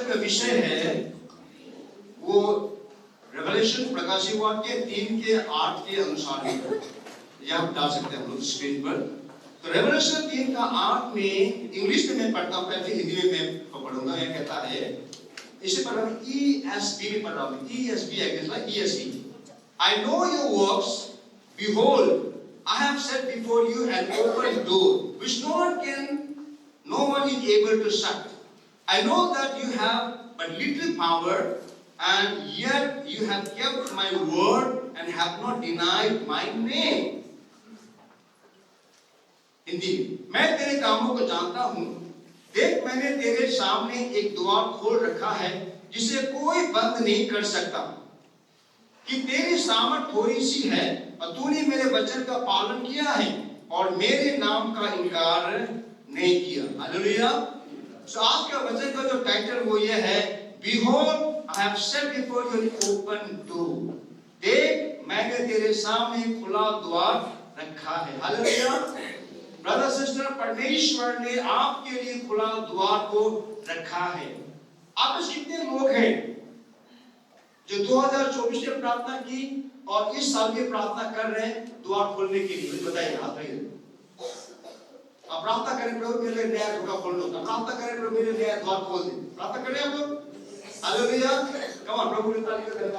का विषय है वो रेवलेशन प्रकाशित वाक्य 3:8 के अनुसार है। यह आप डाल सकते हैं हम लोग स्क्रीन पर। तो रेवलेशन 3:8 में इंग्लिश में मैं पढ़ता हूँ, पहले हिंदी में मैं पढ़ूंगा। यह कहता है, इसे पढ़ रहा हूँ ESV में पढ़ रहा हूँ, ESV ESV। I know your works, behold, I have set before you an open door, which no one is able to shut. I know that you have but little power, and yet you have kept my word and have not denied my name. Hindi, मैं तेरे कामों को जानता हूँ। देख, मैंने तेरे सामने एक द्वार खोल रखा है जिसे कोई बंद नहीं कर सकता। कि तेरी सामर्थ थोड़ी सी है और तूने मेरे वचन का पालन किया है और मेरे नाम का इनकार नहीं किया। हालेलुया। सो आज का वचन का जो टाइटल वो ये है, Behold, I have set before you an open door. देख, मैंने तेरे सामने खुला द्वार रखा है। हालेलुया। ब्रदर सिस्टर, परमेश्वर ने आपके लिए खुला द्वार को रखा है। आप में कितने लोग हैं जो 2024 में प्रार्थना की और इस साल में प्रार्थना कर रहे हैं द्वार खोलने के लिए? बताइए, हाथ रखिए। आप प्रार्थना करें, प्रभु मेरे लिए नया द्वार खोल दो। प्रार्थना करें, प्रभु मेरे लिए नया द्वार खोल दे। प्रार्थना करें आप लोग। हालेलुया। कम ऑन, प्रभु की तारीफ करें।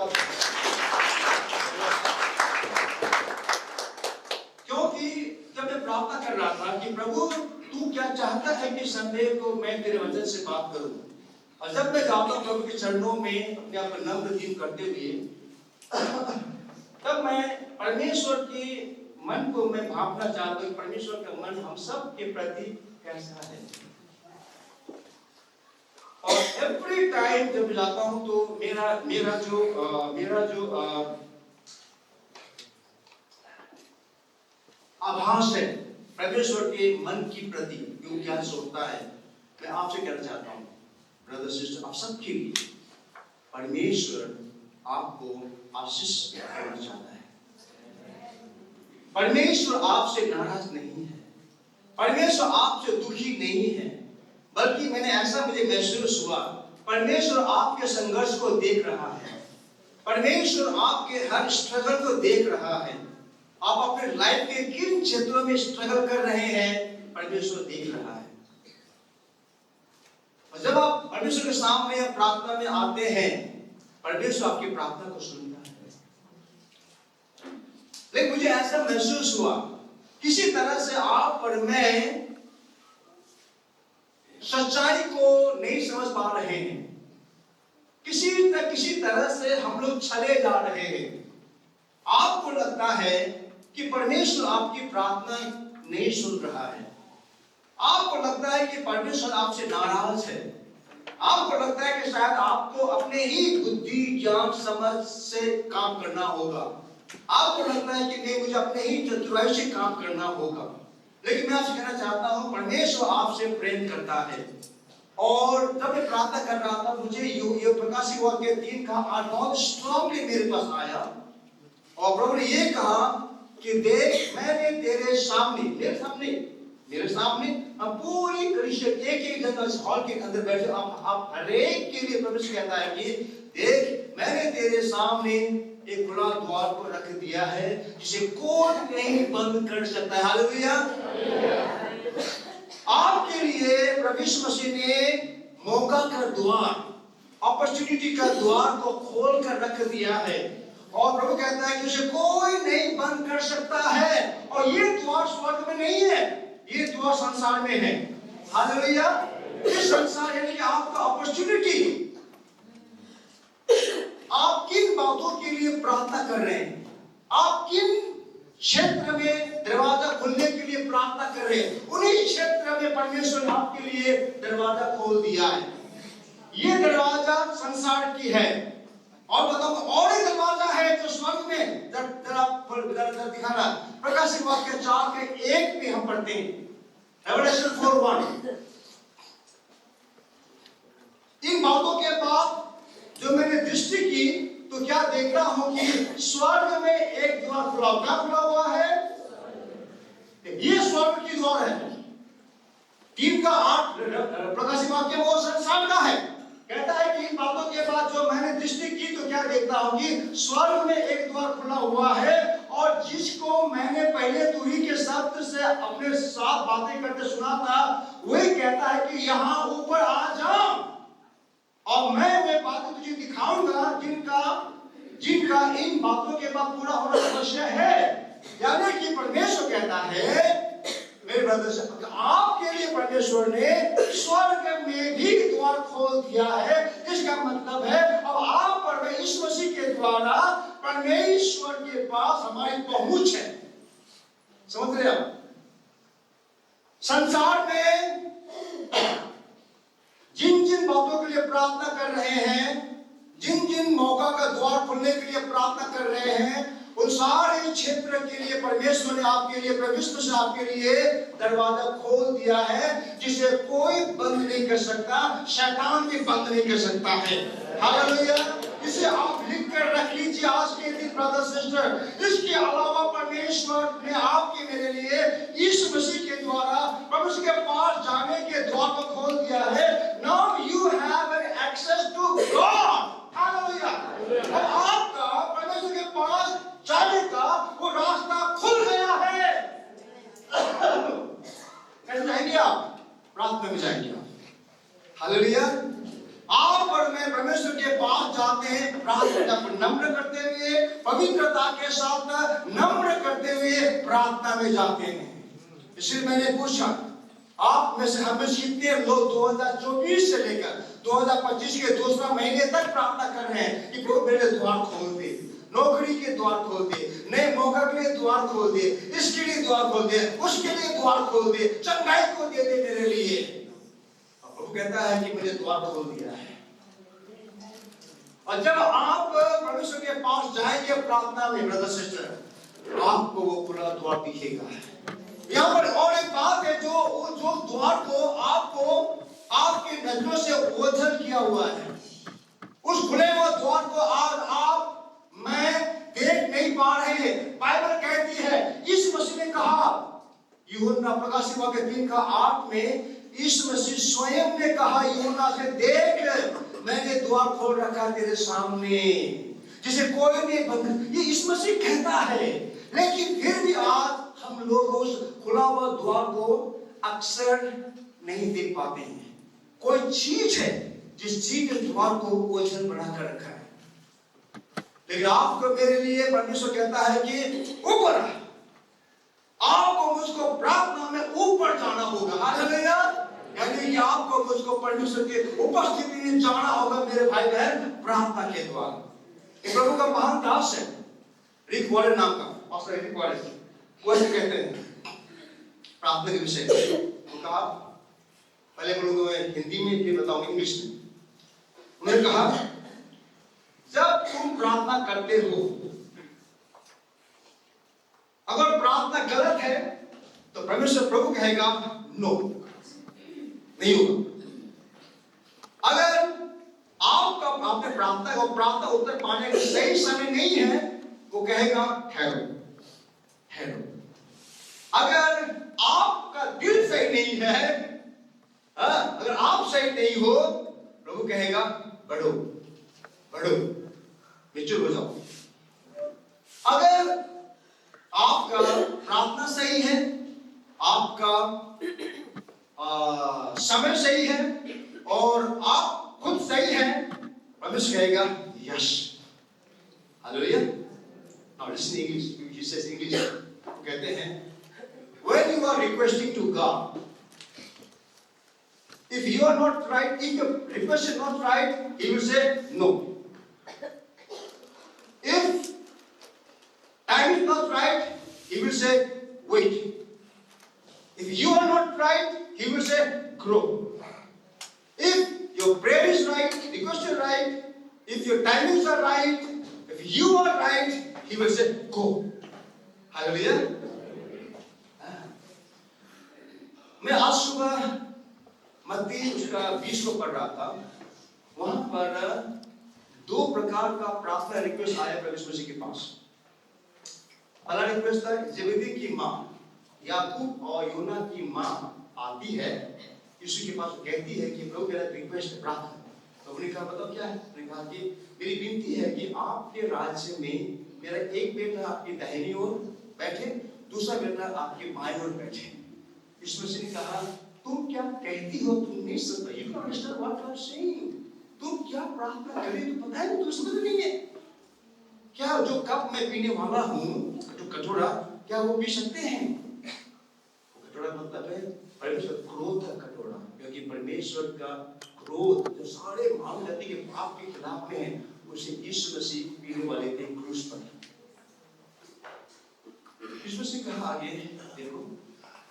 क्योंकि जब मैं प्रार्थना कर रहा था कि प्रभु तू क्या चाहता है कि संडे को मैं तेरे वचन से बात करूं, और जब मैं जाता हूं प्रभु के चरणों में अपने आप को नम्र दीन करते हुए, तब मैं परमेश्वर के मन को मैं भापना चाहता हूं। परमेश्वर का मन हम सब के प्रति कैसा है। और एवरी टाइम जब जाता हूं तो मेरा जो आभास है परमेश्वर के मन की प्रति क्यों क्या सोचता है, मैं आपसे कहना चाहता हूं ब्रदर सिस्टर, आप सबके लिए परमेश्वर आपको आशीष देना चाहता है। परमेश्वर आपसे नाराज नहीं है, परमेश्वर आपसे दुखी नहीं है, बल्कि मुझे महसूस हुआ परमेश्वर आपके संघर्ष को देख रहा है। परमेश्वर आपके हर स्ट्रगल को देख रहा है। आप अपने लाइफ के किन क्षेत्रों में स्ट्रगल कर रहे हैं, परमेश्वर देख रहा है। और जब आप परमेश्वर के सामने प्रार्थना में आते हैं, परमेश्वर आपकी प्रार्थना को सुनता है। लेकिन मुझे ऐसा महसूस हुआ किसी तरह से आप और मैं सच्चाई को नहीं समझ पा रहे हैं। किसी तरह से हम लोग चले जा रहे हैं। आपको लगता है कि परमेश्वर आपकी प्रार्थना नहीं सुन रहा है। आपको लगता है कि परमेश्वर आपसे नाराज है। आपको लगता है कि शायद आपको अपने ही बुद्धि ज्ञान समझ से काम करना होगा। आपको लगता है कि नहीं, मुझे अपने ही चतुराई से काम करना होगा। लेकिन मैं आपसे कहना चाहता हूं, परमेश्वर आपसे प्रेम करता है। और जब मैं प्रार्थना कर रहा था, मुझे ये प्रकाशित वाक्य 3:8 बहुत स्ट्रांगली मेरे पास आया। और प्रभु ने ये कहा कि देख, मैंने तेरे सामने हम पूरी कलीसिया एक जगह इस हॉल के अंदर बैठे, आप हर एक के लिए परमेश्वर कहता है कि देख, मैंने तेरे सामने एक खुला द्वार को रख दिया है जिसे कोई नहीं बंद कर सकता है। हालेलुया। आपके लिए प्रभु यीशु मसीह ने मौका का द्वार, अपॉर्चुनिटी का द्वार को खोल कर रख दिया है। और प्रभु कहता है कि उसे कोई नहीं बंद कर सकता है। और ये द्वार स्वर्ग में नहीं है, ये द्वार संसार में है। हालेलुया। इस संसार यानी कि आपका अपॉर्चुनिटी, आप किन बातों के लिए प्रार्थना कर रहे हैं, आप किन क्षेत्र में दरवाजा खुलने के लिए प्रार्थना कर रहे हैं, उन्हीं क्षेत्र में परमेश्वर ने आपके लिए दरवाजा खोल दिया है। ये दरवाजा संसार की है। और बताओ, और एक दरवाजा है जो स्वर्ग में, जरा दिखाना, प्रकाशित वाक्य 4:1 में हम पढ़ते हैं, रेवलेशन 4:1। इन बातों के बाद जो मैंने दृष्टि की तो क्या देख रहा हूं कि स्वर्ग में एक द्वार खुला हुआ है। ये स्वर्ग की द्वार है। 3:8 प्रकाशित वाक्य वो संसार का है। कहता है कि इन बातों के बाद जो मैंने दृष्टि की तो क्या देखता हूं कि स्वर्ग में एक द्वार खुला हुआ है, और जिसको मैंने पहले तुरही के शब्द से अपने साथ बातें करते सुना था, वही कहता है कि यहाँ ऊपर आ जा और मैं वे बातें तुझे दिखाऊंगा जिनका इन बातों के बाद पूरा होना अवश्य है। यानी कि परमेश्वर कहता है मेरे ब्रदर्स, आपके लिए परमेश्वर ने स्वर्ग में भी द्वार खोल दिया है। इसका मतलब है अब आप परमेश्वर मसीह के द्वारा परमेश्वर के पास हमारी पहुंच है। समझ रहे आप? संसार में जिन जिन बातों के लिए प्रार्थना कर रहे हैं, जिन जिन मौका का द्वार खुलने के लिए प्रार्थना कर रहे हैं, उन सारे क्षेत्र के लिए परमेश्वर ने आपके लिए, परमेश्वर से आपके लिए दरवाजा खोल दिया है, जिसे कोई बंद नहीं कर सकता, शैतान भी बंद नहीं कर सकता है। हालेलुया! इसे आप लिख कर रख लीजिए आज के दिन ब्रदर सिस्टर। इसके अलावा परमेश्वर ने आपके मेरे लिए यीशु मसीह के द्वारा परमेश्वर के पास जाने के द्वार को खोल दिया है। Now you have an access to God. Hallelujah! और आपका परमेश्वर के पास जाने का वो रास्ता खुल गया है। कैसे जाएंगे आप? प्रार्थना में जाएंगे आप। हालेलुया! आप और मैं परमेश्वर के पास जाते हैं प्रार्थना को नम्र करते हुए, पवित्रता के साथ नम्र करते हुए प्रार्थना में जाते हैं। इसलिए मैंने पूछा आप में से हमें कितने लोग 2024 से लेकर 2025 के दूसरा महीने तक प्रार्थना कर रहे हैं कि प्रभु मेरे द्वार खोल दे, नौकरी के द्वार खोल दे, नए मौका के लिए द्वार खोल दे, इसके लिए द्वार खोल दे, उसके लिए द्वार खोल दे, चंगाई को दे दे मेरे लिए। प्रभु कहता है कि मैंने द्वार खोल दिया है। और जब आप परमेश्वर के पास जाएंगे प्रार्थना में ब्रदर सिस्टर, आपको वो खुला द्वार दिखेगा। यहाँ पर और एक बात है, जो द्वार को आपको आपकी नजरों से ओझल किया हुआ है, उस खुले हुए द्वार को आज आप मैं देख नहीं पा रहे हैं। बाइबल कहती है यीशु मसीह ने कहा, यूहन्ना प्रकाशित वाक्य 3:8 में यीशु मसीह स्वयं ने कहा यूहन्ना से, देख मैंने द्वार खोल रखा तेरे सामने जिसे कोई नहीं बंद। ये यीशु मसीह कहता है, लेकिन फिर भी आज हम लोग उस खुला हुआ द्वार को अक्सर नहीं देख पाते हैं। कोई चीज है जिस चीज के द्वार को ओझल बनाकर रखा है। लेकिन आपको मेरे लिए परमेश्वर कहता है कि ऊपर आपको मुझको प्रार्थना में ऊपर जाना होगा। हालेलुया! यानी कि आपको मुझको परमेश्वर के उपस्थिति में जाना होगा मेरे भाई बहन, प्रार्थना के द्वारा। एक प्रभु का महान दास है रिक वॉरेन नाम का, पास्टर रिक वॉरेन, वो ऐसे कहते हैं प्रार्थना के विषय में। उनका पहले बोलूंगा मैं हिंदी में, फिर बताऊंगा इंग्लिश में। उन्होंने कहा जब तुम प्रार्थना करते हो, अगर प्रार्थना गलत है तो परमेश्वर प्रभु कहेगा नो, नहीं होगा। अगर आपने प्रार्थना उत्तर पाने का सही समय नहीं है, वो कहेगा ठहरो। अगर आपका दिल सही नहीं है, अगर आप सही नहीं हो, प्रभु कहेगा बढ़ो, मिचुर हो जाओ। अगर आपका प्रार्थना सही है, आपका समय सही है और आप खुद सही है, परमेश्वर कहेगा yes. Hallelujah! Now listen English, he says English, कहते हैं when you are requesting to God, if you are not right, if your request is not right, he will say no. If time is not right, he will say wait. If you are not right, he will say grow. If your prayer is right, request is right, if your timings are right, if you are right, he will say go. Hallelujah! मैं आज सुबह मत्ती उसका 20 को पढ़ रहा था। वहां पर 2 प्रकार का प्रार्थना रिक्वेस्ट आया परमेश्वर जी के पास। पहला रिक्वेस्ट था जेबेदी की माँ, याकूब और यूना की माँ आती है यीशु के पास, कहती है कि प्रभु मेरा रिक्वेस्ट प्रार्थना। तो उन्होंने कहा बताओ क्या है? उन्होंने कहा कि मेरी विनती है कि आपके राज्य में मेरा एक बेटा आपकी दाहिनी ओर बैठे, दूसरा बेटा आपके बाएं ओर बैठे। यीशु मसीह ने कहा तुम क्या कहती हो? तुम नहीं समझ, you don't understand what I'm saying। तुम क्या प्रार्थना कर रही हो? तो पता है तुम समझ नहीं है क्या? जो कप मैं पीने वाला हूँ, जो कटोरा, क्या वो पी सकते हैं? वो कटोरा मतलब है परमेश्वर क्रोध का कटोरा, क्योंकि परमेश्वर का क्रोध जो सारे मानव जाति के पाप के खिलाफ में है, उसे यीशु मसीह पीने वाले थे क्रूस पर। यीशु मसीह कहा आगे देखो,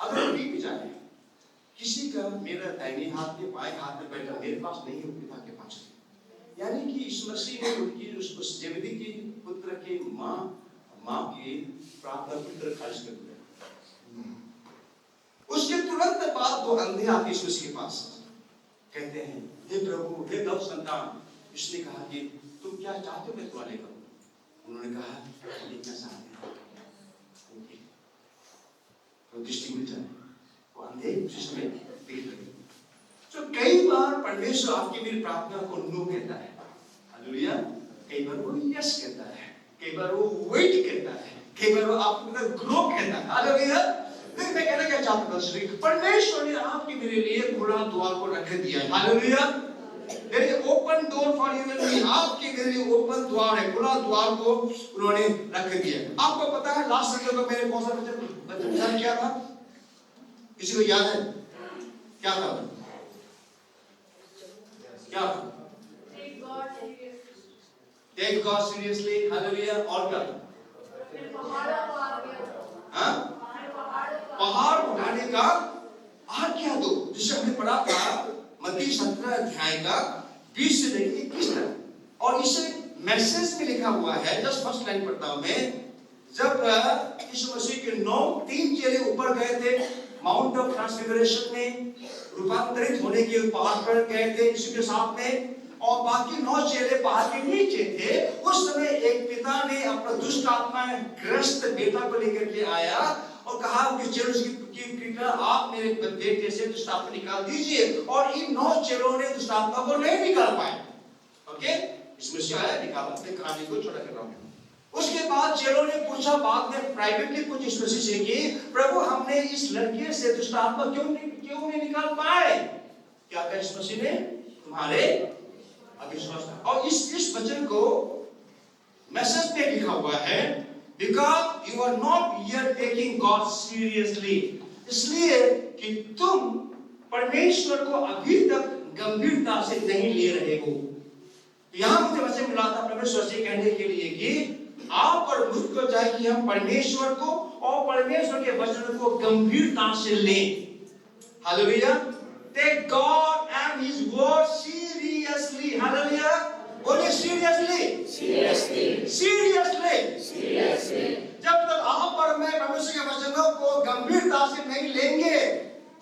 अगर पी भी जाए किसी का मेरा दाहिने हाथ के बाएं हाथ में बैठा मेरे पास नहीं है, पिता के पास है। यानी कि यीशु मसीह ने उनकी उस जेबदी की पुत्र की माँ की प्रार्थना की तरह खारिज कर दिया। उसके तुरंत बाद दो अंधे आके यीशु मसीह के पास कहते हैं हे प्रभु, हे दव संतान। उसने कहा कि तुम क्या चाहते हो मैं तुम्हारे करूं? उन्होंने कहा देखना चाहते हैं तो दृष्टि मिल जाए। वो अंधे उसी समय देख लगे। तो कई बार परमेश्वर आपकी मेरी प्रार्थना को नो कहता है, हालेलुया। कई बार वो यस कहता है, कई बार वो वेट कहता है, कई बार वो आपको ग्रो कहता है, हालेलुया। फिर मैं कहना क्या चाहता हूँ, परमेश्वर ने आपके मेरे लिए खुला द्वार को रख दिया है, hallelujah. There is open door for you and me। आपके मेरे लिए ओपन द्वार है, खुला द्वार को उन्होंने रख दिया है। आपको पता है लास्ट संडे को मैंने कौन सा वचन किया था? किसी को याद है क्या था? क्या था? Take God seriously, hallelujah. और क्या था? हाँ? पहाड़ उठाने का आज्ञा दो, जिसे हमने पढ़ा था मत्ती 17 अध्याय का 20 से लेकर 21 तक। और इसे मैसेज में लिखा हुआ है, जस्ट फर्स्ट लाइन पढ़ता हूं मैं। जब यीशु मसीह के 3 चेले ऊपर गए थे माउंट ऑफ ट्रांसफिगरेशन में, रूपांतरित होने के पहाड़ पर गए थे यीशु के साथ में, और बाकी 9 चेले पहाड़ के नीचे थे। उस समय एक पिता ने अपना दुष्ट आत्मा ग्रस्त बेटा को लेकर के आया और कहा कि चेलों की आप मेरे बेटे से दुष्ट आत्मा निकाल दीजिए। और इन 9 चेलों ने दुष्ट आत्मा को नहीं निकाल पाए। ओके, इसमें से आया निकाला। अपने कहानी को छोटा कर रहा हूं। उसके बाद चेलों ने पूछा, बाद में प्राइवेटली पूछा यीशु मसीह से कि प्रभु हमने इस लड़के से दुष्ट आत्मा क्यों नहीं निकाल पाए? क्या कहा यीशु मसीह ने? तुम्हारे अविश्वास। और इस वचन को मैसेज में लिखा हुआ है, because you are not here taking God seriously। इसलिए कि तुम परमेश्वर को अभी तक गंभीरता से नहीं ले रहे हो। यहां मुझे वचन मिला था परमेश्वर से कहने के लिए कि आप और मुझको चाहिए कि हम परमेश्वर को और परमेश्वर के वचन को गंभीरता से लें। Hallelujah. Take God and His word seriously। Hallelujah. बोलिए सीरियसली, सीरियसली, सीरियसली, सीरियसली। जब तक आप और मैं परमेश्वर के वचनों को गंभीरता से नहीं लेंगे,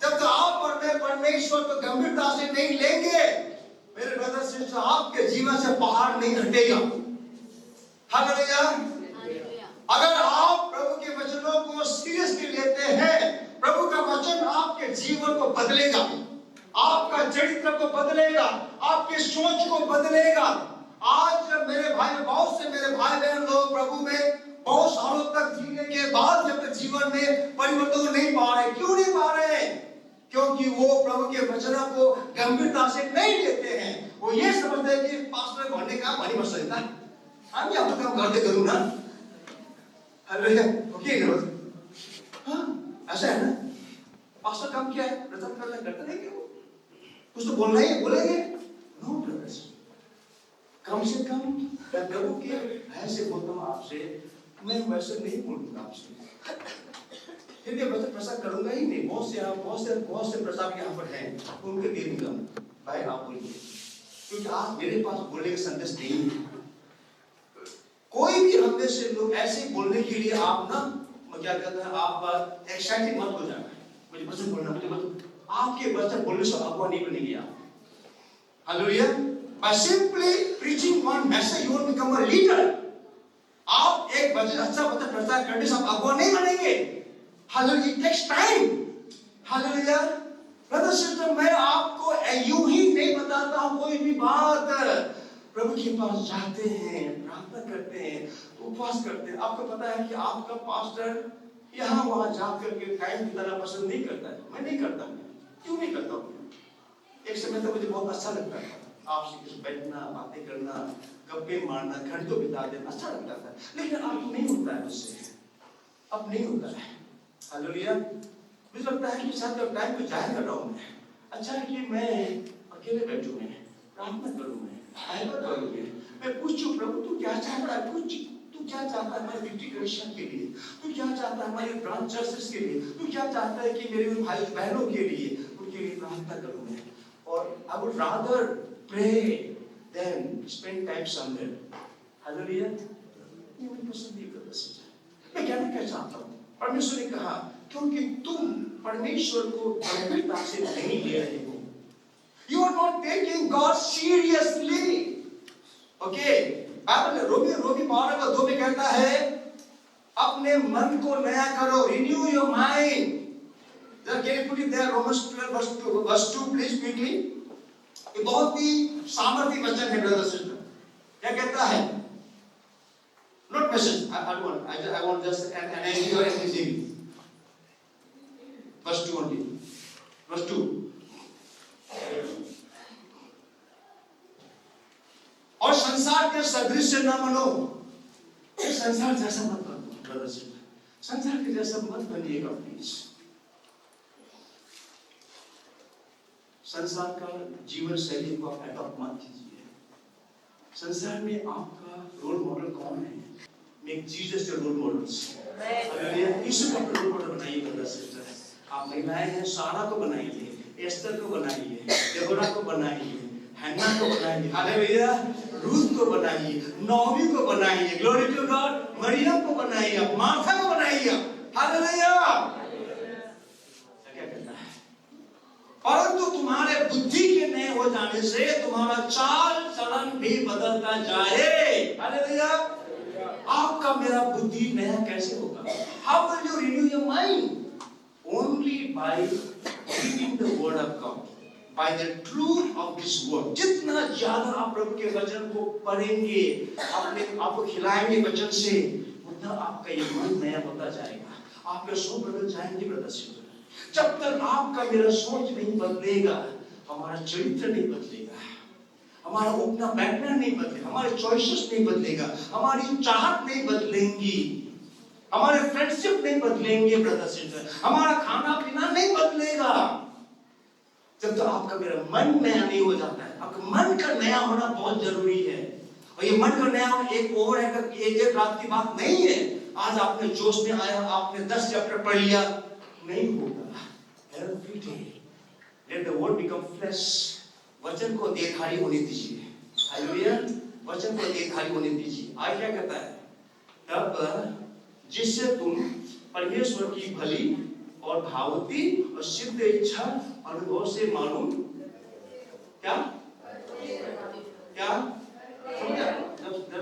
जब तक आप और मैं परमेश्वर को गंभीरता से नहीं लेंगे, मेरे ब्रदर सिस्टर, आपके जीवन से पहाड़ नहीं हटेगा। हालेलुया। अगर आप प्रभु के वचनों को सीरियसली लेते हैं, प्रभु का वचन आपके जीवन को बदलेगा, आपका चरित्र को बदलेगा, आपकी सोच को बदलेगा। आज मेरे भाई, बहुत से मेरे भाई बहन लोग प्रभु में बहुत सालों तक जीने के बाद जब तक जीवन में परिवर्तन नहीं पा रहे। क्यों नहीं पा रहे? क्योंकि वो प्रभु के वचनों को गंभीरता से नहीं लेते हैं। वो ये समझते हैं कि पास्टर भरने का बड़ी मसला है, हम या तो काम करते करूँ ना, अरे ओके करो। हाँ, ऐसा है ना। पास्टर काम क्या है? प्रचार करना करते नहीं क्यों? कुछ तो बोलना ही बोलेंगे। नो ब्रदर्स, कम से कम मैं प्रभु के ऐसे बोलता हूँ आपसे, मैं वैसे नहीं बोलूंगा आपसे, फिर ये वचन प्रचार करूंगा ही नहीं। बहुत से प्रचार यहाँ पर हैं, उनके दे दूंगा भाई आप बोलिए, क्योंकि आज मेरे पास बोलने का संदेश नहीं है। कोई भी हमने से लोग ऐसे बोलने के लिए आप ना क्या कहते हैं, आप एक्साइटेड मत हो जाना, मुझे वचन बोलना, मुझे वचन, आपके वचन बोलने से अगुआ नहीं बनेंगे आप। Hallelujah. By simply preaching one message, you will become a leader। आप एक वचन, अच्छा वचन प्रचार करने से आप अगुआ नहीं बनेंगे। Hallelujah. It takes time। Hallelujah. Brother sister, मैं आपको यूं ही नहीं बता चाहता हूं कोई भी बात, प्रभु के पास जाते हैं, प्रार्थना करते हैं, उपवास करते हैं। आपको पता है कि आपका पास्टर यहाँ वहां जाकर के टाइम बिताना पसंद नहीं करता है। मैं नहीं करता, क्यों नहीं करता हूँ? एक समय तो मुझे बहुत अच्छा लगता था आपसे कुछ बैठना, बातें करना, गप्पे मारना, घंटों बिता देना, अच्छा लगता था। लेकिन अब नहीं होता है मुझसे, अब नहीं होता है। हालेलुया। मुझे लगता है कि शायद टाइम को जाया कर रहा हूँ मैं। अच्छा है कि मैं अकेले बैठूं, मैं प्रार्थना करूँ, मैं मैं पूछूं प्रभु तू क्या चाहता है, कुछ तू क्या चाहता है हमारे विक्ट्री कनेक्शन के लिए, तू क्या चाहता है हमारे ब्रांच चर्चेस के लिए, तू क्या चाहता है कि मेरे भाई बहनों के लिए, उनके लिए प्रार्थना करूं मैं। और I would rather pray than spend time somewhere. Hallelujah. ये मुझे पसंद नहीं करता सच्चा। मैं कहना क्या चाहता हूँ, परमेश्वर ने कहा क्योंकि तुम परमेश्वर को गंभीरता से नहीं ले रहे हो, you are not taking God seriously. Okay, Bible रोमी 12:2 में कहता है अपने मन को नया करो, renew your mind. Can you put it there, Romans 12:2 please quickly. ये बहुत ही सामर्थ्य वचन है ब्रदर सिस्टर। क्या कहता है? Not message. I want just an energy or anything. Verse 2 only. Verse 2. और संसार के सदृश न बनो। संसार जैसा मत बनो ब्रदर सिस्टर, संसार के जैसा मत बनिएगा प्लीज। संसार का जीवन शैली को आप एडॉप्ट मत कीजिए। संसार में आपका रोल मॉडल कौन है? Make Jesus your role models. यीशु को अपना रोल मॉडल बनाइए ब्रदर सिस्टर। आप महिलाएं हैं, सारा को बनाइए, एस्तर को बनाइए, देबोरा को बनाइए, हन्ना को बनाइए, हालेलुया, रूथ को बनाइए, नोमी को बनाइए, ग्लोरी टू गॉड, मरियम को बनाइए, मार्था को बनाइए, हालेलुया। क्या कहता है? परंतु तुम्हारे बुद्धि के नए हो जाने से तुम्हारा चाल चलन भी बदलता जाए। हालेलुया। आपका मेरा बुद्धि नया कैसे होगा? How will you renew your mind? Only by reading the word of God, by the truth of this word. जितना ज्यादा आप प्रभु के वचन को पढ़ेंगे, अपने आप को खिलाएंगे वचन से, उतना आपका ये मन नया होता जाएगा। आपके सोच बदल जाएंगे ब्रदर सिस्टर। जब तक आपका मेरा सोच नहीं बदलेगा, हमारा चरित्र नहीं बदलेगा, हमारा उठना बैठना नहीं बदलेगा, हमारे चॉइसेस नहीं बदलेगा, हमारी चाहत नहीं बदलेंगी, हमारे फ्रेंडशिप नहीं बदलेंगे ब्रदर सिस्टर, हमारा खाना पीना नहीं बदलेगा। जब तक आपका मेरा मन नया नहीं हो जाता है। आपका मन का नया होना बहुत जरूरी है। और ये मन का नया होना एक ओवर एक रात की बात नहीं है। आज आपने जोश में आया, आपने 10 चैप्टर पढ़ लिया, नहीं होगा। Every day, let the word become flesh. वचन को देहधारी होने दीजिए। हालेलुया। वचन को देहधारी होने दीजिए। आज क्या कहता है? तब जिससे तुम परमेश्वर की भली और भावती और सिद्ध इच्छा अनुभव से मालूम क्या क्या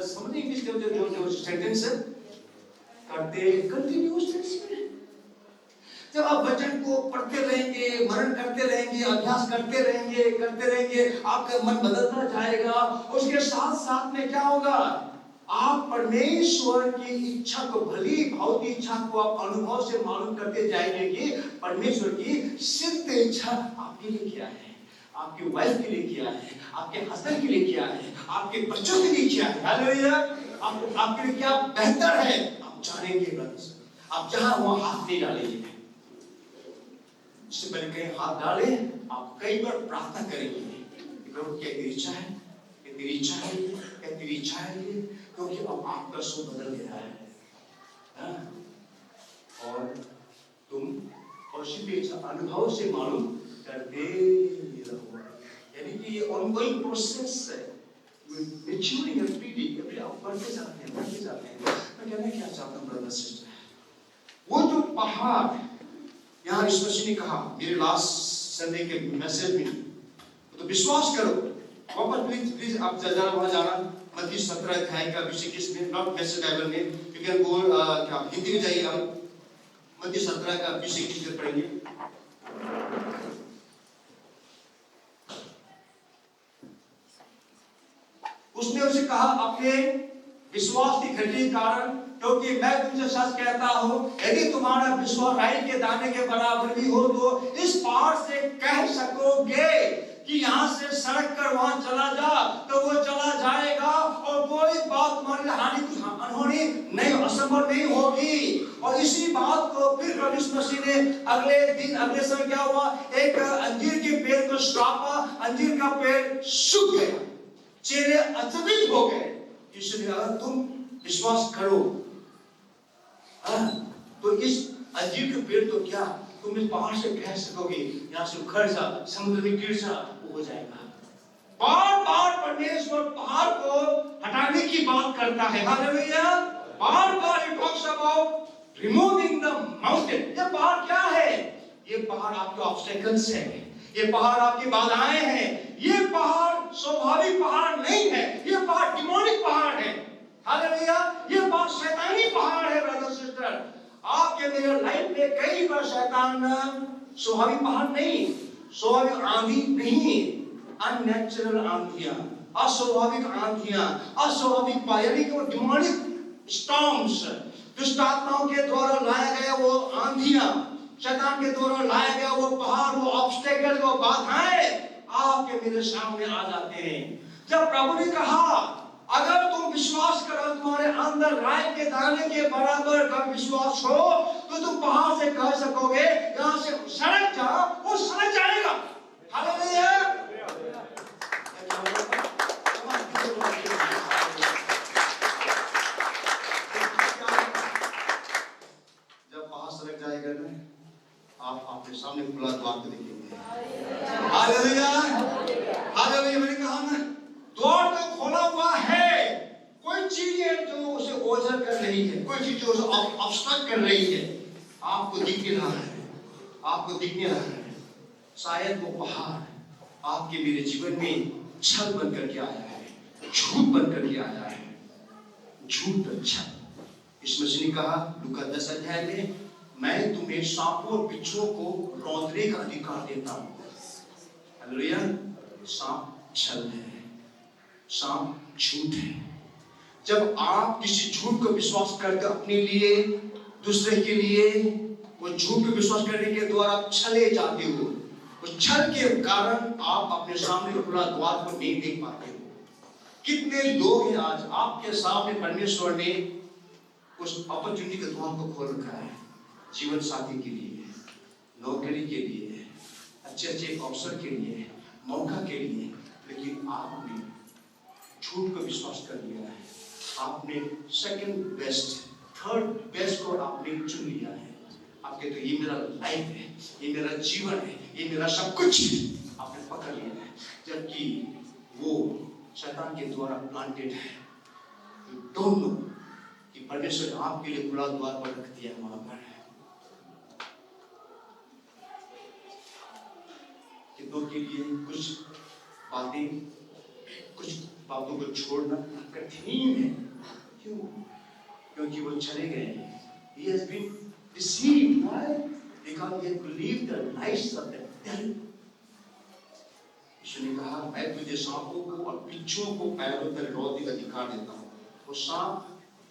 समझ इंग्लिश जो सेंटेंस है करते कंटिन्यूअस टेंस में। जब आप वचन को पढ़ते रहेंगे, मनन करते रहेंगे, अभ्यास करते रहेंगे, आपका मन बदलता जाएगा। उसके साथ साथ में क्या होगा? आप परमेश्वर की इच्छा को, भली भावती इच्छा को आप अनुभव से मालूम करते जाएंगे कि परमेश्वर की सिद्ध इच्छा आपके लिए क्या है, आपकी वाइफ के लिए क्या है, आपके हस्बैंड के लिए क्या है, आपके बच्चों के लिए क्या है। हालेलुया। आपके लिए क्या बेहतर है आप जानेंगे ब्रदर्स। आप जहां वहां हाथ नहीं डालेंगे। इससे पहले कहीं हाथ डाले, आप कई बार प्रार्थना करेंगे, प्रभु क्या तेरी इच्छा है, क्या तेरी इच्छा है, क्या तेरी इच्छा है, क्योंकि अब आपका सोच बदल गया है। और तुम और सिद्ध इच्छा अनुभव से मालूम करते रहो। यानी कि ये ऑनगोइंग प्रोसेस है। मैच्योरिंग एवरी डे, आप बढ़ते जाते हैं। मैं कहना क्या चाहता हूँ ब्रदर सिस्टर, वो जो पहाड़ यहाँ यीशु मसीह ने कहा मेरे लास्ट संडे के मैसेज में, तो विश्वास करो। वापस प्लीज आप जरा वहां जाना, मत्ती 17 अध्याय का 20-21 में, नॉट मैसेज बाइबल में, यू कैन गो, क्या हिंदी में जाइए, हम मत्ती 17 का 20-21 में पढ़ेंगे। उसने उसे कहा अपने विश्वास की घटी के कारण, क्योंकि मैं तुमसे सच कहता हूं, यदि तुम्हारा विश्वास राई के दाने के बराबर भी हो तो इस पहाड़ से कह सकोगे कि यहाँ से सड़क कर वहां चला जा, तो वो चला जाएगा और कोई बात तुम्हारी हानि कुछ अनहोनी नहीं, असंभव नहीं होगी। और इसी बात को फिर प्रभु यीशु मसीह ने अगले दिन अगले समय क्या हुआ, एक अंजीर के पेड़ को श्रापा, अंजीर का पेड़ सूख गया, चेहरे अचंभित हो गए। यीशु ने कहा तुम विश्वास करो, तो इस अंजीर के पेड़ तो क्या तुम इस पहाड़ से कह सकोगे यहाँ से उखड़ जा, समुद्र में गिर जा, वो हो जाएगा। बार बार परमेश्वर पहाड़ को हटाने की बात करता है, hallelujah. Bar bar he talks about removing the mountain। ये पहाड़ क्या है? ये पहाड़ आपके ऑब्स्टेकल्स है, ये पहाड़ आपकी बाधाएं हैं, ये पहाड़ स्वाभाविक पहाड़ नहीं है, ये पहाड़ डिमोनिक पहाड़ है, हालेलुया। ये पहाड़ शैतानी पहाड़ है ब्रदर सिस्टर। आपके मेरे लाइफ में कई बार शैतान स्वाभाविक पहाड़ नहीं, स्वाभाविक आंधी नहीं, अननेचुरल आंधियां, अस्वाभाविक आंधियां, अस्वाभाविक पायरी को डिमोनिक स्टॉर्म्स, दुष्ट आत्माओं के द्वारा लाया गया वो आंधियां, शैतान के द्वारा लाया गया वो पहाड़, वो ऑब्स्टेकल, वो बाधाएं आपके मेरे सामने आ जाते हैं। जब प्रभु ने कहा अगर तुम विश्वास करो, तुम्हारे अंदर राई के दाने के बराबर का विश्वास हो, तो तुम पहाड़ से कह सकोगे यहाँ से सड़क जा, वो सड़क जाएगा, हालेलुया। जब पहाड़ सड़क जाएगा ना, आप आपके सामने खुला द्वार को देखेंगे, हालेलुया, हालेलुया। मैंने कहा ना द्वार तो खोला हुआ है, कोई चीज है जो उसे ओझल कर रही है, कोई चीज जो उसे ऑब्स्ट्रक्ट कर रही है, आपको दिख नहीं रहा है, आपको दिख नहीं रहा है। शायद वो पहाड़ आपके मेरे जीवन में छल बन करके आया है, झूठ बन करके आया है, झूठ पर छल। यीशु मसीह ने कहा लूका 10 अध्याय में, मैं तुम्हें सांपों और बिच्छुओं को रौंदने का अधिकार देता हूं, हालेलुया। सांप छल है, सांप झूठ है। जब आप किसी झूठ को विश्वास करके अपने लिए, दूसरे के लिए, वो झूठ को विश्वास करने के द्वारा आप छले जाते हो, उस छल के कारण आप अपने सामने खुला द्वार को नहीं देख पाते हो। कितने लोग हैं आज आपके सामने परमेश्वर ने उस अपॉर्चुनिटी के द्वार को खोल रखा है, जीवन साथी के लिए, नौकरी के लिए, अच्छे अच्छे अवसर के लिए, मौका के लिए, लेकिन आपने झूठ को विश्वास कर लिया है, आपने सेकंड बेस्ट, थर्ड बेस्ट को आपने चुन लिया है। आपके तो ये मेरा लाइफ है, ये मेरा जीवन है, ये मेरा सब कुछ आपने पकड़ लिया है, जबकि वो शैतान के द्वारा प्लांटेड है। यू डोंट नो कि परमेश्वर ने आपके लिए खुला द्वार पर रख दिया वहां पर। कितनों के लिए कुछ बातें, कुछ बातों को छोड़ना कठिन है। क्यों? क्योंकि वो चले गए। He has been deceived. Why? Because he had believed the lies of the devil. यीशु ने कहा मैं तुझे सांपों को और बिच्छुओं को पैरों तले रौंदने का अधिकार देता हूँ। वो सांप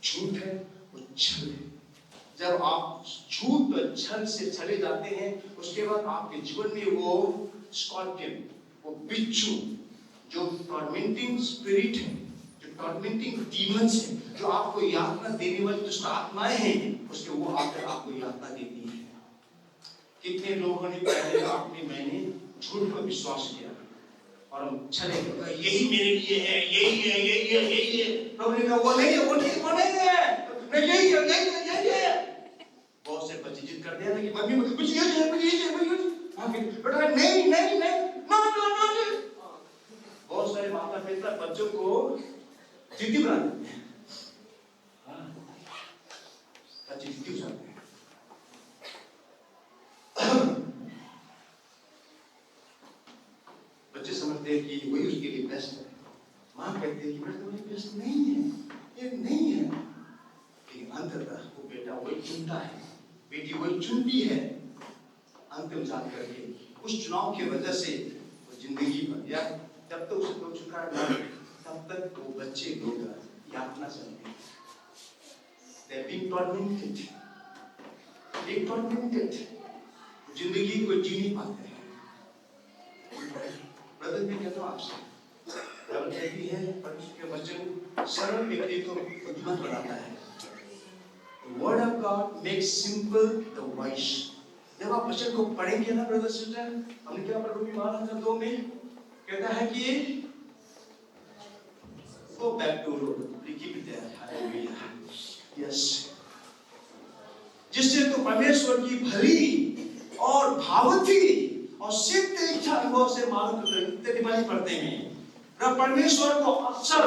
झूठ है, वो छल है। जब आप झूठ और छल से चले जाते हैं, उसके बाद आपके जीवन में वो स्कॉर्पियन, वो बिच्छू, जो टॉर्मेंटिंग स्पिरिट है, जो टॉर्मेंटिंग डीमंस है, जो आपको यातना देने वाली दुष्ट आत्माएं हैं, उसके वो आकर आपको यातना देती है। कितने लोगों ने पहले आपने मैंने झूठ पर विश्वास किया और हम चले गए, यही मेरे लिए है, यही है, यही है, यही है। प्रभु ने कहा वो नहीं है, वो नहीं है, वो नहीं है, यही है, यही है, यही है। बहुत से बच्चे जिद करते हैं कि मम्मी मुझे ये चाहिए, मुझे ये चाहिए, मुझे बेटा नहीं नहीं नहीं, नो नो नो। बहुत सारे माता पिता बच्चों को जिद्दी बना देते हैं, बच्चे जिद्दी हो जाते हैं। बच्चे समझते हैं कि वही उसके लिए बेस्ट है। माँ कहते हैं कि बेटा तुम्हारे बेस्ट नहीं है, ये नहीं है। लेकिन अंततः वो बेटा वही चुनता है, बेटी वही चुनती है। अंतिम जान करके उस चुनाव की वजह से वो जिंदगी पर या जब तक उसे कोई चुका है तब तक वक्त वो बच्चे लोग यातना चल रहे, they are being tormented, जिंदगी को जी नहीं पाते हैं। ब्रदर मैं कहता हूँ आपसे, बाइबल कहती है परमेश्वर के वचन सरल व्यक्ति को बुद्धिमान बनाता है। The word of God makes simple the wise। जब आप वचन को पढ़ेंगे ना ब्रदर सिस्टर, हमने क्या पढ़ा रूपी महाराज 2 में कहता है कि go back to keep it there, hallelujah, yes, जिससे तो परमेश्वर की भली और भावती और सिद्ध इच्छा अनुभव से मालूम टिप्पणी पढ़ते हैं। परमेश्वर को अक्सर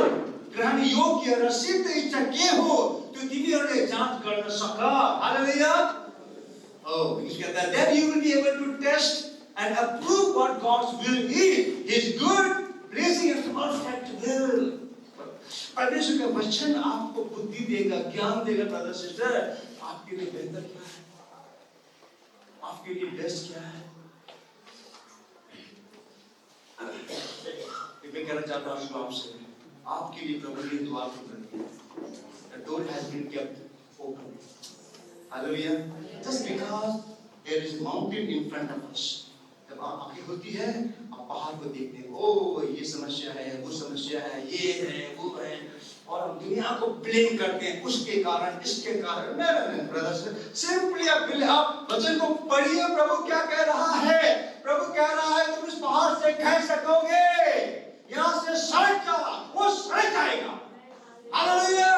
ग्रहण योग्य और सिद्ध इच्छा के हो तो तिमीहरूले जांच गर्न सक। हालेलुया। Oh, he कहता है that you will be able to test and approve what God's will is, His good, pleasing and perfect will। परमेश्वर का वचन आपको बुद्धि देगा, ज्ञान देगा। ब्रदर सिस्टर, आपके लिए बेहतर क्या है, आपके लिए बेस्ट क्या है? मैं कहना चाहता हूँ आपसे, आपके लिए प्रभु ने द्वार खोल दिया। The door has been kept open। Hallelujah। Just because there is a mountain in front of us। जब आंखें होती है, आप पहाड़ को देखते हैं, ओ ये समस्या है, वो समस्या है, ये है, वो है, और हम दुनिया को ब्लेम करते हैं, उसके कारण, इसके कारण। नहीं ब्रदर्स, सिंपली आप वचन को पढ़िए, प्रभु क्या कह रहा है। प्रभु कह रहा है तुम इस पहाड़ से कह सकोगे यहाँ से सड़क जा, वो सड़क जाएगा। हालेलुया।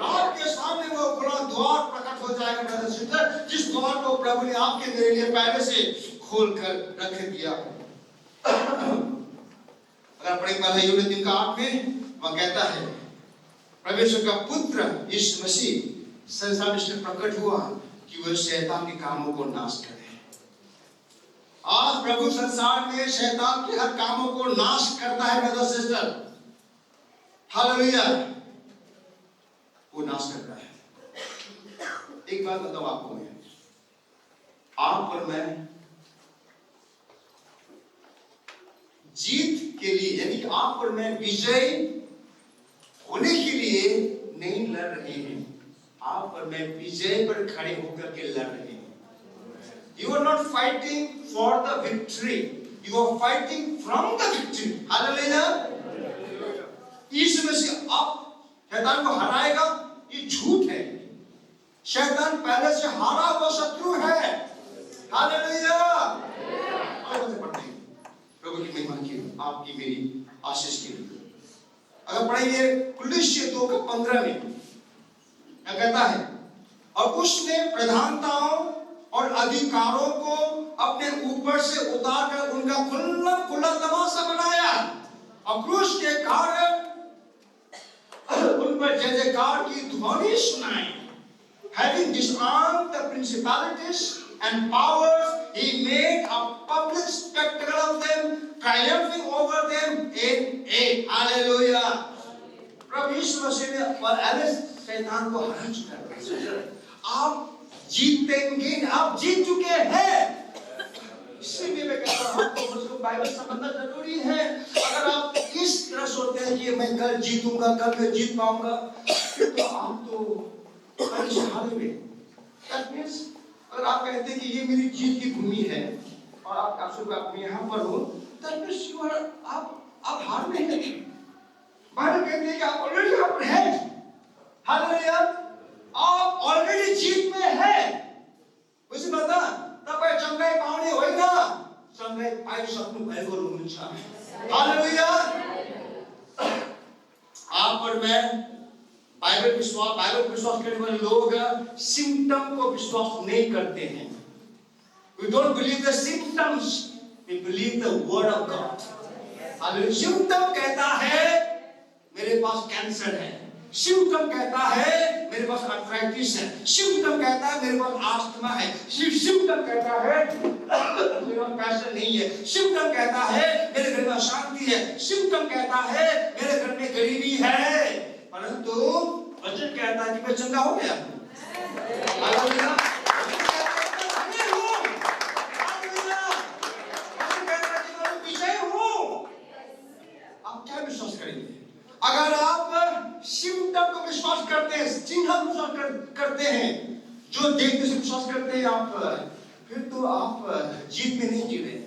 आपके सामने वो खुला द्वार प्रकट हो जाएगा ब्रदर सिस्टर, जिस द्वार को प्रभु ने आपके मेरे लिए पहले से खोल कर रख दिया। अगर पढ़े पहले यूहन्ना 3:8 में वह कहता है परमेश्वर का पुत्र यीशु मसीह संसार में प्रकट हुआ कि वह शैतान के कामों को नाश करे। आज प्रभु संसार में शैतान के हर कामों को नाश करता है ब्रदर सिस्टर। हालेलुया। वो नाश करता है। एक बात बताऊं आपको, मैं आप और मैं जीत के लिए, यानी कि आप और मैं विजय होने के लिए नहीं लड़ रहे हैं, आप और मैं विजय पर खड़े होकर के लड़ रहे हैं। You are not fighting for the victory, you are fighting from the victory। Hallelujah. यीशु मसीह आप शैतान को हराएगा, ये झूठ है। शैतान पहले से हारा हुआ शत्रु है। हालेलुया। प्रभु की महिमा की, आपकी मेरी आशीष के लिए। अगर पढ़ेंगे कुलुस्सी 2:15 में क्या कहता है, और उसने प्रधानताओं और अधिकारों को अपने ऊपर से उतार कर उनका खुला तमाशा बनाया और क्रूस के कारण उन पर जय जयकार की ध्वनि सुनाई। Having disarmed the principalities and powers, he made a public spectacle of them, triumphing over them in it। Hallelujah। प्रभु यीशु मसीह ने पहले शैतान को हरा चुका है। आप जीतेंगे, आप जीत चुके हैं। इसीलिए मैं कहता हूँ आपको मुझको बाइबल समझना जरूरी है। अगर आप इस तरह सोचते हैं कि मैं कल जीतूंगा, कल मैं जीत पाऊंगा, तो आप तो हारे में। That means अगर आप कहते हैं कि ये मेरी जीत की भूमि है और आप यहाँ पर हो, that means आप हार में हैं। बाइबल कहती है कि आप ऑलरेडी यहाँ पर हैं। हालेलुया। आप ऑलरेडी जीत में हैं। उसी बता तब चंगाई पाउने होइन, चंगाई पाइसक्नु भएको हुनुहुन्छ। हालेलुया। आप और मैं बाइबल विश्वास करने वाले लोग सिम्टम को विश्वास नहीं करते हैं। We don't believe the symptoms, we believe the word of God। Hallelujah. Symptom कहता है मेरे पास कैंसर है, सिम्टम कहता है मेरे पास आर्थराइटिस है, सिम्टम कहता है मेरे पास आस्थमा है, सिम्टम कहता है मेरे पास पैसा नहीं है, सिम्टम कहता है मेरे घर में अशांति है, सिम्टम कहता है मेरे घर में गरीबी है। परंतु वचन कहता है कि मैं चंगा हो गया। हालेलुया। आप क्या विश्वास करेंगे? अगर आप सिम्टम को विश्वास करते हैं, चिन्ह को विश्वास करते हैं, जो देखते से विश्वास करते हैं आप, फिर तो आप जीत में नहीं जी रहे हैं।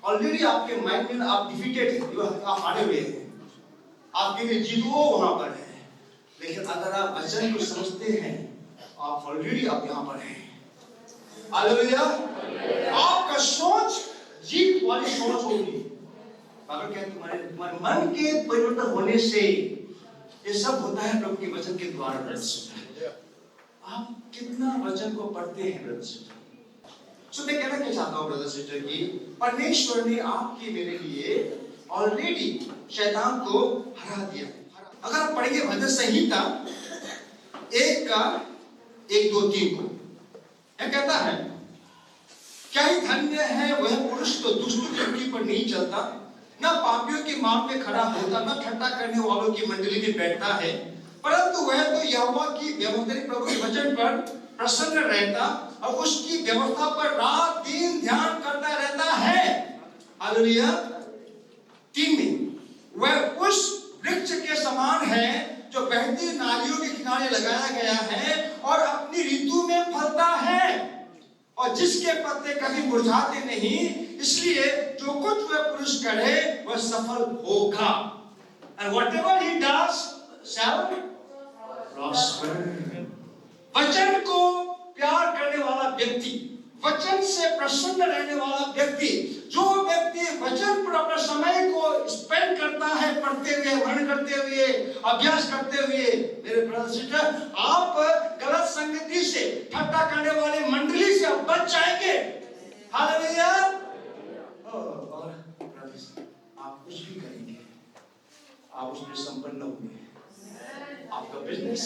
ऑलरेडी आपके माइंड में आप डिफीटेड हैं, आप हारे हुए हैं, आपके लिए जीत वो वहां पर है। लेकिन अगर आप वचन को समझते हैं, आप ऑलरेडी आप यहाँ पर हैं। हालेलुया। आपका सोच जीत वाली सोच होगी। बाइबल कहता है तुम्हारे मन के परिवर्तन होने से ये सब होता है प्रभु के वचन के द्वारा। आप कितना वचन को पढ़ते हैं ब्रदर सिस्टर? सो मैं कहना क्या चाहता हूँ ब्रदर सिस्टर की, परमेश्वर ने आपके मेरे लिए ऑलरेडी शैतान को हरा दिया। अगर आप पढ़ेंगे भजन संहिता 1:1-2-3 को, यह कहता है क्या ही धन्य है वह पुरुष तो दुष्ट व्यक्ति पर नहीं चलता, न पापियों के मार्ग में खड़ा होता, न ठट्टा करने वालों की मंडली में बैठता है, परंतु वह तो यहोवा की व्यवस्था प्रभु के वचन पर प्रसन्न रहता और उसकी व्यवस्था पर रात दिन ध्यान करता रहता है। हालेलुया। 3 में वह उस वृक्ष के समान है जो बहती नालियों के किनारे लगाया गया है और अपनी ऋतु में फलता है और जिसके पत्ते कभी मुरझाते नहीं, इसलिए जो कुछ वह पुरुष करे वह सफल होगा। And whatever he does shall prosper. वचन को प्यार करने वाला व्यक्ति, वचन से प्रसन्न रहने वाला व्यक्ति, जो व्यक्ति वचन पर अपने समय को स्पेंड करता है, पढ़ते हुए, वर्णन करते हुए, अभ्यास करते हुए, मेरे ब्रदर सिस्टर, आप गलत संगति से, ठट्टा करने वाले मंडली से आप बच जाएंगे। हालेलुया। और आप कुछ भी करेंगे, आप उसमें संपन्न होंगे। आपका बिजनेस,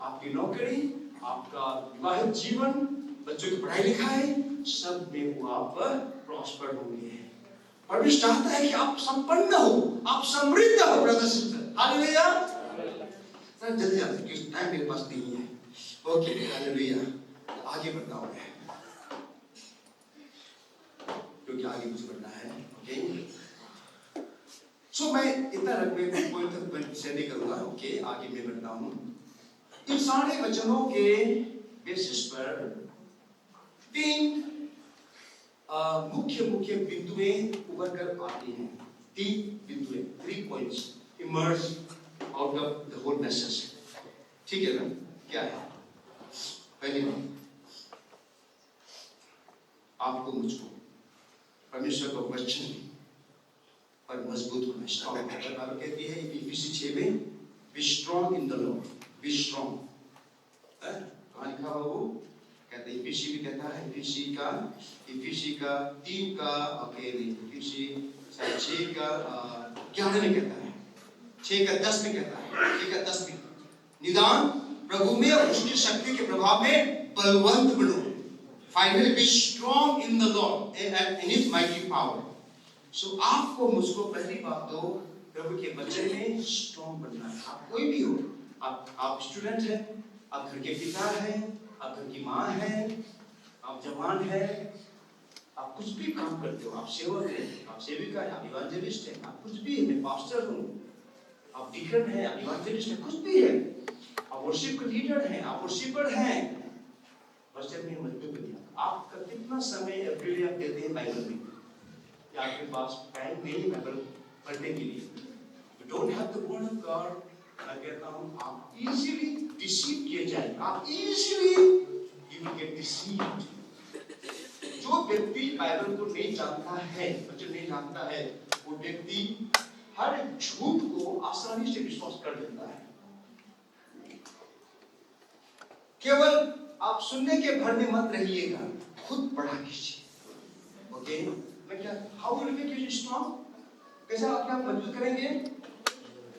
आपकी नौकरी, आपका विवाहित जीवन, बच्चों की पढ़ाई लिखाई, सब में वो आप प्रॉस्पर होंगे। परमेश्वर चाहता है कि आप संपन्न हो, आप समृद्ध हो ब्रदर सिस्टर। हालेलुया। सर जल्दी आते क्योंकि टाइम मेरे पास नहीं है। Okay hallelujah. आगे बढ़ता हूँ मैं, क्योंकि आगे मुझे बढ़ना है। ओके सो मैं इतना पॉइंट से नहीं करूंगा। ओके आगे मैं बढ़ता हूँ। इन सारे वचनों के बेसिस पर 3 मुख्य बिंदुएं उभर कर आती हैं। 3 बिंदुएं, 3 points emerge out of the whole message. ठीक है ना? क्या है? पहली बात, आपको मुझको परमेश्वर का वचन पर मजबूत होना, स्ट्रॉन्ग। बाइबल कहती है इफिसी 6 में, B strong in the Lord, be strong. कहाँ लिखा हुआ वो? कहते हैं इफिसी भी कहता है, इफिसी का 3 का इफिसी 6 का 11 में कहता है, 6 का 10 में कहता है, 6 का 10 में, निदान प्रभु में और उसकी शक्ति के प्रभाव में बलवंत बनो। Finally be strong in the Lord and in his mighty power. So आपको मुझको पहली बात तो प्रभु के वचन में स्ट्रॉन्ग बनना है। आप कोई भी हो, आप स्टूडेंट हैं, आप घर के पिता हैं, आप घर की माँ हैं, आप जवान हैं, आप कुछ भी काम करते हो, आप सेवक हैं, आप सेविका हैं, आप इवांजेलिस्ट हैं, आप कुछ भी हैं, मैं पास्टर हूँ, आप डीकन हैं, आप इवांजेलिस्ट हैं, कुछ भी है, आप वर्शिप के लीडर हैं, आप वर्शिपर हैं, वर्शिप में मजबूत बनिए। आपका कितना समय एवरीडे आप देते हैं बाइबल में? या आपके पास टाइम नहीं है बाइबल पढ़ने के लिए? You don't have the word of God। मैं कहता हूँ आप इजीली डिसीव किए जाएंगे, आप easily you will get deceived। जो व्यक्ति बाइबल को नहीं जानता है, वचन नहीं जानता है, वो व्यक्ति हर झूठ को आसानी से विश्वास कर लेता है। केवल आप सुनने के भर में मत रहिएगा, खुद पढ़ा कीजिए। ओके मैं क्या, how will make you strong? कैसे आप क्या मजबूत करेंगे?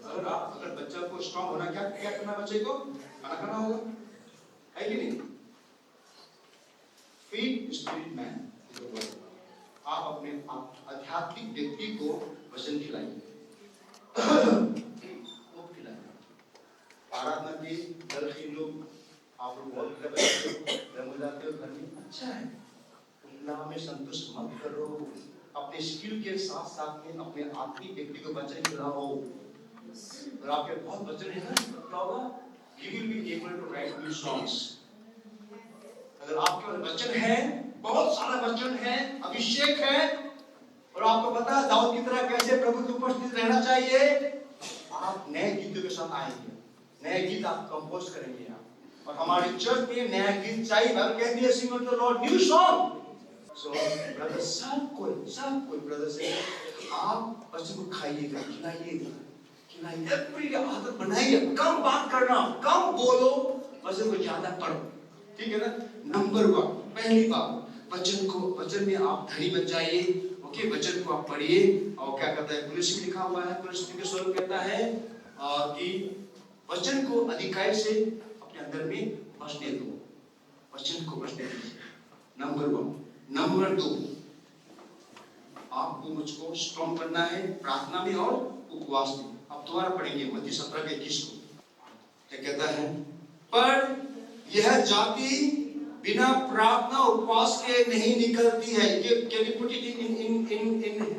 अगर बच्चा को स्ट्रांग होना, क्या करना? बच्चे को खाना खाना होगा, है कि नहीं? Feed spirit man. आप अपने आध्यात्मिक व्यक्ति को वचन खिलाइए, वो खिलाइए। आराधना के दल के लोग, आप लोग बहुत जाते हो घर में, अच्छा है, उतना में संतुष्ट मत करो। अपने स्किल के साथ साथ में अपने आत्मिक व्यक्ति को वचन खिलाओ। और आपके बहुत वचन है ना, क्या होगा? You will be able to write new songs. अगर आपके पास वचन है, बहुत सारा वचन है, अभिषेक है, और आपको पता है दाऊद की तरह कैसे प्रभु की उपस्थिति रहना चाहिए, आप नए गीतों के साथ आएंगे, नए गीत आप कंपोज करेंगे आप। और हमारी चर्च में नया गीत चाहिए, बाइबल कहती है sing to the Lord new song. So brother सब कोई ब्रदर से आप वचन को खाइएगा, खिलाइएगा, अपनी आदत बनाइए, कम बात करना, कम बोलो, वचन को ज्यादा पढ़ो, ठीक है ना? नंबर 1, पहली बात, वचन में आप धनी बन जाइए। ओके, वचन को आप पढ़िए। और क्या कहता है, पुलिस में लिखा हुआ है, पुलिस के स्वरूप कहता है कि वचन को अधिकाई से अपने अंदर में बसने दो, वचन को बसने दीजिए। नंबर 1। नंबर 2, आपको मुझको स्ट्रॉन्ग करना है प्रार्थना में और उपवास में। अब दोबारा पढ़ेंगे मत्ती 17:21 को। क्या कहता है? पर यह जाति बिना प्रार्थना उपवास के नहीं निकलती है। ये can you put it in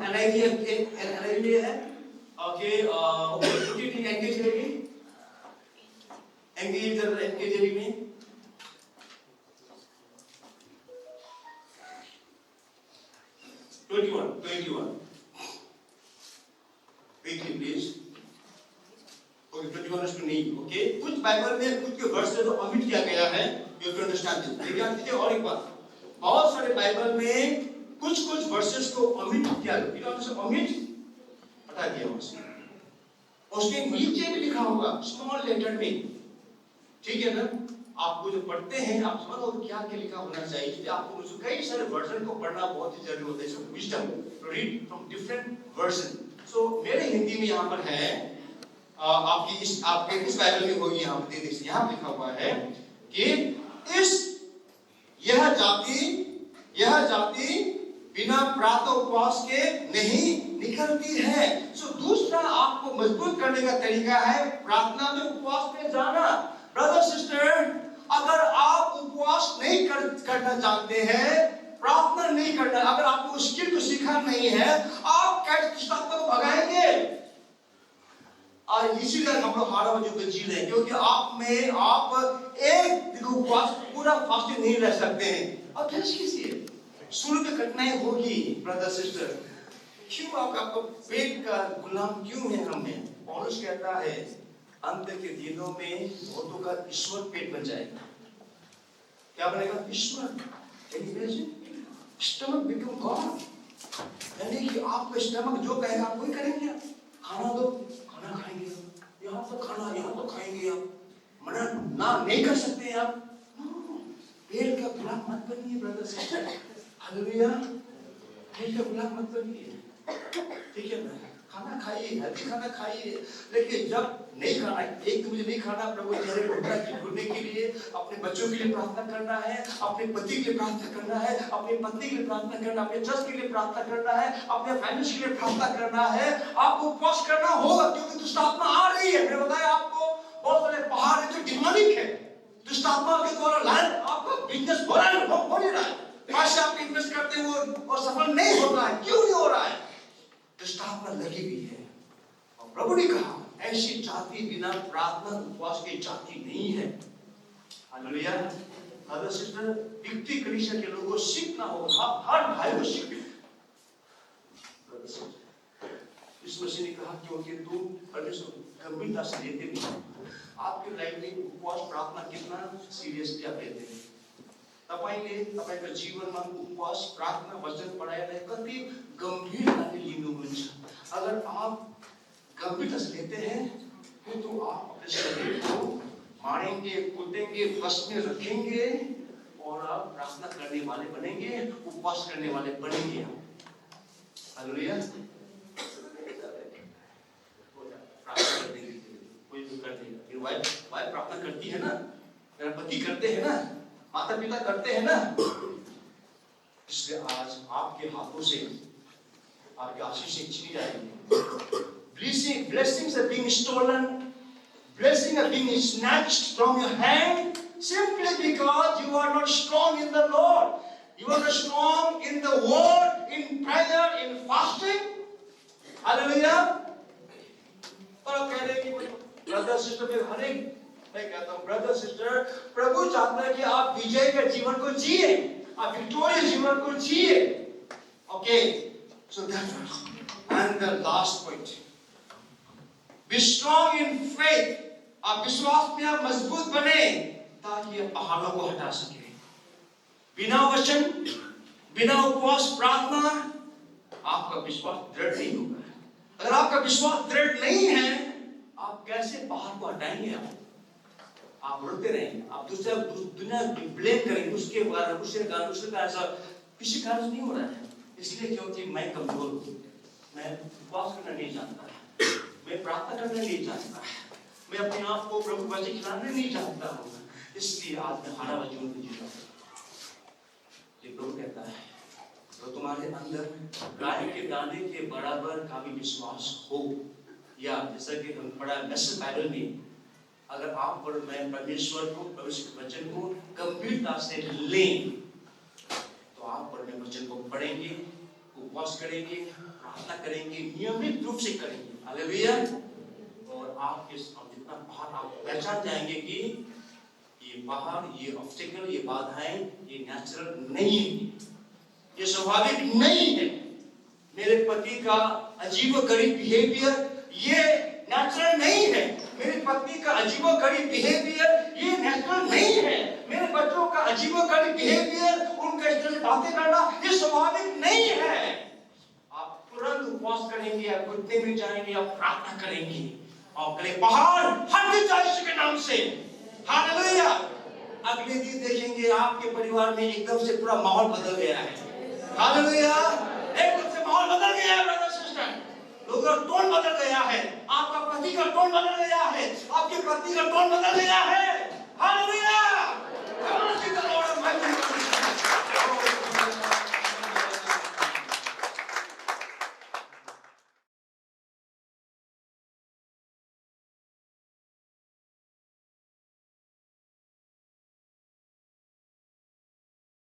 NIV है? Okay, put it in NKJV में। प्लीज। ओके, 21 नहीं। ओके, कुछ बाइबल में कुछ के वर्स जो ओमिट किया गया है, you have to understand this. ध्यान दीजिए। और एक बात, बहुत सारे बाइबल में कुछ वर्सेस को ओमिट किया गया, ओमिट हटा दिया उसके नीचे भी लिखा होगा स्मॉल लेटर में, ठीक है ना? आपको जो पढ़ते हैं आप समझो क्या लिखा होना चाहिए, इसलिए आपको कई सारे वर्जन को पढ़ना बहुत ही जरूरी होता है। So wisdom to read from different version. So मेरे हिंदी में यहाँ पर है, आपके इस बाइबल में होगी, यहाँ पे देखिए, यहाँ लिखा हुआ है कि यह जाति बिना प्रातः उपवास के नहीं निकलती है। सो दूसरा आपको मजबूत करने का तरीका है प्रार्थना में, उपवास में जाना। ब्रदर सिस्टर, अगर आप उपवास नहीं करना जानते हैं, प्रार्थना नहीं करना, अगर आपको स्किल को सीखा नहीं है, आप कैसे को भगाएंगे? और इसीलिए हम लोग 12 बजे को जी रहे हैं, क्योंकि आप एक दिन उपवास पूरा फास्टिंग नहीं रह सकते हैं। और कैसे कीजिए, शुरू में कठिनाई होगी ब्रदर सिस्टर। क्यों आपको पेट का गुलाम क्यों है हमें? पौलुस कहता है अंत के दिनों में बहुतों का ईश्वर पेट बन जाएगा। क्या बनेगा? ईश्वर। स्टमक बिकम गॉड, यानी कि आपका स्टमक जो कहेगा आप वही करेंगे। खाना दो, खाना खाएंगे, यहाँ तो खाना, यहाँ तो खाएंगे। आप मना ना नहीं कर सकते हैं आप। पेट का गुलाम मत बनिए ब्रदर सिस्टर। हालेलुया। पेट का गुलाम मत बनिए, ठीक है ना? खाना खाइए, हेल्दी खाना खाइए, लेकिन जब नहीं खाना, एक तो मुझे नहीं खाना, प्रभु चेहरे को ढूंढने के लिए अपने बच्चों के लिए प्रार्थना करना है, अपने पति के लिए प्रार्थना करना है, अपनी पत्नी के लिए प्रार्थना करना, अपने चर्च के लिए प्रार्थना करना है, अपने फाइनेंस के लिए प्रार्थना करना है। आपको उपवास करना होगा, क्योंकि दुष्ट आत्मा आ रही है। मैं बताया आपको, बहुत सारे पहाड़ है जो डिमोनिक है, दुष्ट आत्मा के द्वारा लाइन आपका बिजनेस हो नहीं रहा है, पैसे आप इन्वेस्ट करते हो और सफल नहीं हो रहा है। क्यों नहीं हो रहा है? दुष्ट आत्मा लगी हुई है। और प्रभु ने कहा ऐसी जाति बिना प्रार्थना उपवास की जाति नहीं है। हालेलुया। ब्रदर सिस्टर, दिखती कलीसिया के लोगों को सीखना होगा, हर भाई को सीखना। ब्रदर सिस्टर, इस मसीह ने कहा क्योंकि तुम परमेश्वर गंभीरता से लेते नहीं, आपकी लाइफ में उपवास प्रार्थना कितना सीरियसली आप लेते हैं। तपाईको जीवनमा उपवास प्रार्थना वचन पढाइलाई कति गंभीरताले लिनुहुन्छ। अगर आप गंभीरता से लेते हैं तो आप अपने शरीर को मारेंगे, कूदेंगे, बस में रखेंगे और आप प्रार्थना करने वाले बनेंगे, उपवास करने वाले बनेंगे आप। हालेलुया। प्रार्थना करने के लिए कोई भी कर देगा। फिर वाइफ प्रार्थना करती है ना, मेरा पति करते हैं ना, माता पिता करते हैं ना। इसलिए आज आपके हाथों से आपकी आशीषें छीनी जाएंगी। Blessings are being stolen, blessings are being snatched from your hand simply because you are not strong in the Lord. You are not strong in the word, in prayer, in fasting. Hallelujah. और brother sister में हर एक, मैं कहता हूं brother sister, प्रभु चाहता है कि आप विजय के जीवन को जिए, आप विक्टोरियस जीवन को जिए। Okay, so that and the last point, B strong in faith. आप विश्वास में आप मजबूत बने ताकि आप पहाड़ों को हटा सके। बिना वचन, बिना उपवास प्रार्थना आपका विश्वास दृढ़ नहीं होगा। अगर आपका विश्वास दृढ़ नहीं है, आप कैसे पहाड़ को हटाएंगे? आप रोते रहेंगे, आप दूसरे दुनिया ब्लेम करेंगे, उसके कारण उसके कारण ऐसा किसी कारण नहीं हो रहा है। इसलिए क्योंकि मैं कमजोर हूँ, मैं उपवास करना नहीं जानता, मैं प्रार्थना करना नहीं जानता, मैं अपने आप को प्रभु वचन खिलाने नहीं जानता हूँ, इसलिए आज मैं हारा जीवन को जी रहा हूँ। प्रभु कहता है तो तुम्हारे अंदर गाय के दाने के बराबर का भी विश्वास हो, या जैसा कि हम पढ़ा मैसेज बाइबल में, अगर आप और मैं परमेश्वर को, भविष्य के वचन को गंभीरता से लें, तो आप और मैं वचन को पढ़ेंगे, उपवास करेंगे, प्रार्थना करेंगे, नियमित रूप से करेंगे। हालेलुया। और आपके जितना पहाड़ आप पहचान जाएंगे कि ये पहाड़, ये ऑब्स्टिकल, ये बाधाएं, ये नेचुरल नहीं है, ये स्वाभाविक नहीं है। मेरे पति का अजीबोगरीब बिहेवियर ये नेचुरल नहीं है। मेरी पत्नी का अजीबोगरीब बिहेवियर ये नेचुरल नहीं है। मेरे बच्चों का अजीबोगरीब बिहेवियर, उनका इस तरह से बातें करना ये स्वाभाविक नहीं है। आप तुरंत उपवास करेंगे, आप घुटने में जाएंगे, आप प्रार्थना करेंगे और करें पहाड़ हट जाए यीशु के नाम से। हालेलुया। अगले दिन देखेंगे आपके परिवार में एकदम से पूरा माहौल बदल गया है। हालेलुया। एकदम से माहौल बदल गया है ब्रदर सिस्टर, लोगों का टोन बदल गया है, आपका पति का टोन बदल गया है, आपके पति का टोन बदल गया है। हालेलुया।